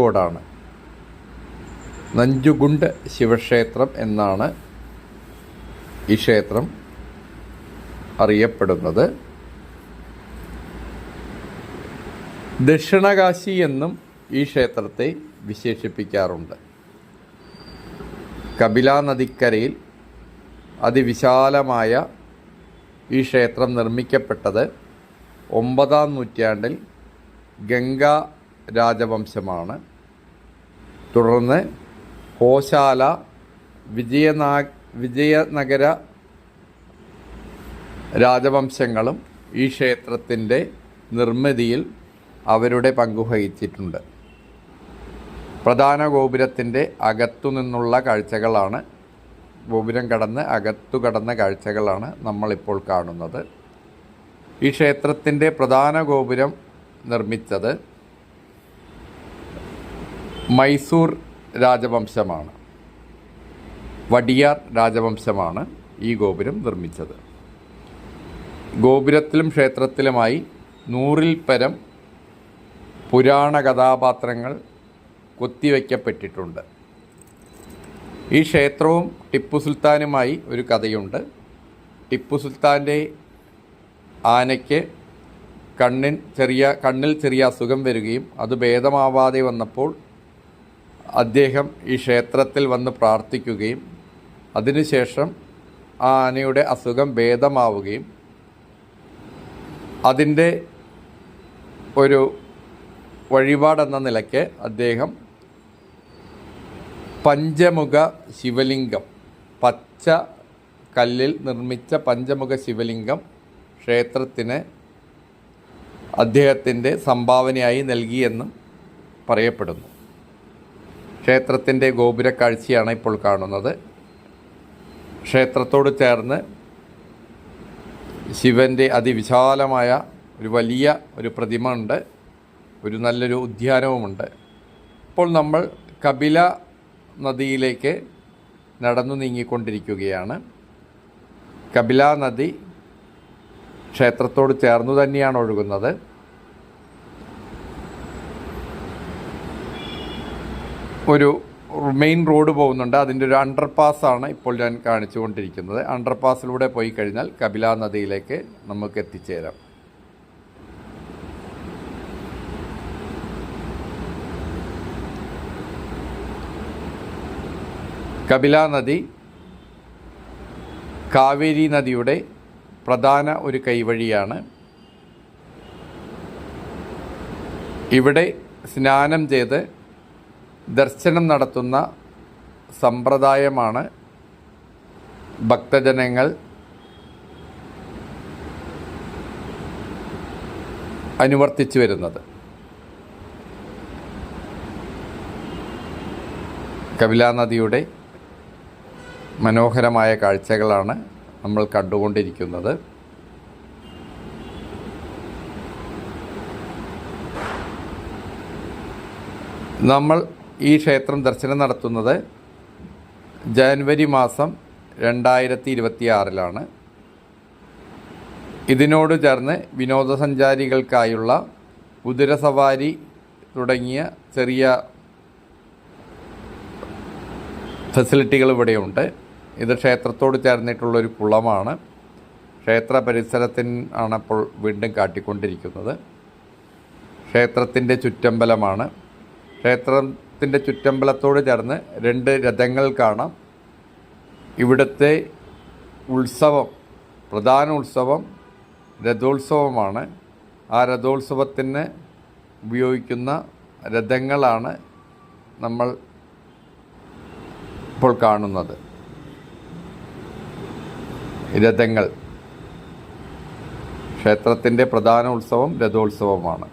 കോടാണ്. നഞ്ചുഗുണ്ട് ശിവക്ഷേത്രം എന്നാണ് ഈ ക്ഷേത്രം അറിയപ്പെടുന്നത്. ദക്ഷിണകാശി എന്നും ഈ ക്ഷേത്രത്തെ വിശേഷിപ്പിക്കാറുണ്ട്. കപിലാ നദിക്കരയിൽ അതിവിശാലമായ ഈ ക്ഷേത്രം നിർമ്മിക്കപ്പെട്ടത് 9-ാം നൂറ്റാണ്ടിൽ ഗംഗാ രാജവംശമാണ്. തുടർന്ന് കോശാല, വിജയനഗര രാജവംശങ്ങളും ഈ ക്ഷേത്രത്തിൻ്റെ നിർമ്മിതിയിൽ അവരുടെ പങ്കുവഹിച്ചിട്ടുണ്ട്. പ്രധാന ഗോപുരത്തിൻ്റെ അകത്തുനിന്നുള്ള കാഴ്ചകളാണ്, ഗോപുരം കടന്ന് അകത്തു കടന്ന കാഴ്ചകളാണ് നമ്മളിപ്പോൾ കാണുന്നത്. ഈ ക്ഷേത്രത്തിൻ്റെ പ്രധാന ഗോപുരം നിർമ്മിച്ചത് മൈസൂർ രാജവംശമാണ്. വടിയാർ രാജവംശമാണ് ഈ ഗോപുരം നിർമ്മിച്ചത്. ഗോപുരത്തിലും ക്ഷേത്രത്തിലുമായി 100-ൽ പരം പുരാണ കഥാപാത്രങ്ങൾ കൊത്തിവയ്ക്കപ്പെട്ടിട്ടുണ്ട്. ഈ ക്ഷേത്രവും ടിപ്പു സുൽത്താനുമായി ഒരു കഥയുണ്ട്. ടിപ്പു സുൽത്താൻ്റെ ആനയ്ക്ക് കണ്ണിൽ ചെറിയ അസുഖം വരികയും അത് ഭേദമാവാതെ വന്നപ്പോൾ അദ്ദേഹം ഈ ക്ഷേത്രത്തിൽ വന്ന് പ്രാർത്ഥിക്കുകയും അതിനുശേഷം ആ ആനയുടെ അസുഖം ഭേദമാവുകയും അതിൻ്റെ ഒരു വഴിപാടെന്ന നിലയ്ക്ക് അദ്ദേഹം പഞ്ചമുഖ ശിവലിംഗം, പച്ച കല്ലിൽ നിർമ്മിച്ച പഞ്ചമുഖ ശിവലിംഗം ക്ഷേത്രത്തിന് അദ്ദേഹത്തിൻ്റെ സംഭാവനയായി നൽകിയെന്നും പറയപ്പെടുന്നു. ക്ഷേത്രത്തിൻ്റെ ഗോപുരക്കാഴ്ചയാണ് ഇപ്പോൾ കാണുന്നത്. ക്ഷേത്രത്തോട് ചേർന്ന് ശിവൻ്റെ അതിവിശാലമായ ഒരു വലിയ ഒരു പ്രതിമ ഉണ്ട്. ഒരു നല്ലൊരു ഉദ്യാനവുമുണ്ട്. ഇപ്പോൾ നമ്മൾ കപില നദിയിലേക്ക് നടന്നു നീങ്ങിക്കൊണ്ടിരിക്കുകയാണ്. കപില നദി ക്ഷേത്രത്തോട് ചേർന്നു തന്നെയാണ് ഒഴുകുന്നത്. ഒരു മെയിൻ റോഡ് പോകുന്നുണ്ട്. അതിൻ്റെ ഒരു അണ്ടർപാസ്സാണ് ഇപ്പോൾ ഞാൻ കാണിച്ചുകൊണ്ടിരിക്കുന്നത്. അണ്ടർപാസിലൂടെ പോയി കഴിഞ്ഞാൽ കപില നദിയിലേക്ക് നമുക്ക് എത്തിച്ചേരാം. കപില നദി കാവേരി നദിയുടെ പ്രധാന ഒരു കൈവഴിയാണ്. ഇവിടെ സ്നാനം ചെയ്ത് ദർശനം നടത്തുന്ന സമ്പ്രദായമാണ് ഭക്തജനങ്ങൾ അനുവർത്തിച്ചു വരുന്നത്. കപില നദിയുടെ മനോഹരമായ കാഴ്ചകളാണ് നമ്മൾ കണ്ടുകൊണ്ടിരിക്കുന്നത്. നമ്മൾ ഈ ക്ഷേത്രം ദർശനം നടത്തുന്നത് ജനുവരി മാസം 2026 ഇതിനോട് ചേർന്ന് വിനോദസഞ്ചാരികൾക്കായുള്ള കുതിരസവാരി തുടങ്ങിയ ചെറിയ ഫെസിലിറ്റികൾ ഇവിടെയുണ്ട്. ഇത് ക്ഷേത്രത്തോട് ചേർന്നിട്ടുള്ളൊരു കുളമാണ്. ക്ഷേത്ര പരിസരത്തിനാണ് അപ്പോൾ വീണ്ടും കാട്ടിക്കൊണ്ടിരിക്കുന്നത്. ക്ഷേത്രത്തിൻ്റെ ചുറ്റമ്പലമാണ്. ക്ഷേത്രത്തിൻ്റെ ചുറ്റമ്പലത്തോട് ചേർന്ന് 2 രഥങ്ങൾ കാണാം. ഇവിടുത്തെ ഉത്സവം, പ്രധാന ഉത്സവം രഥോത്സവമാണ്. ആ രഥോത്സവത്തിന് ഉപയോഗിക്കുന്ന രഥങ്ങളാണ് നമ്മൾ ഇപ്പോൾ കാണുന്നത്. രഥങ്ങൾ, ക്ഷേത്രത്തിൻ്റെ പ്രധാന ഉത്സവം രഥോത്സവമാണ്.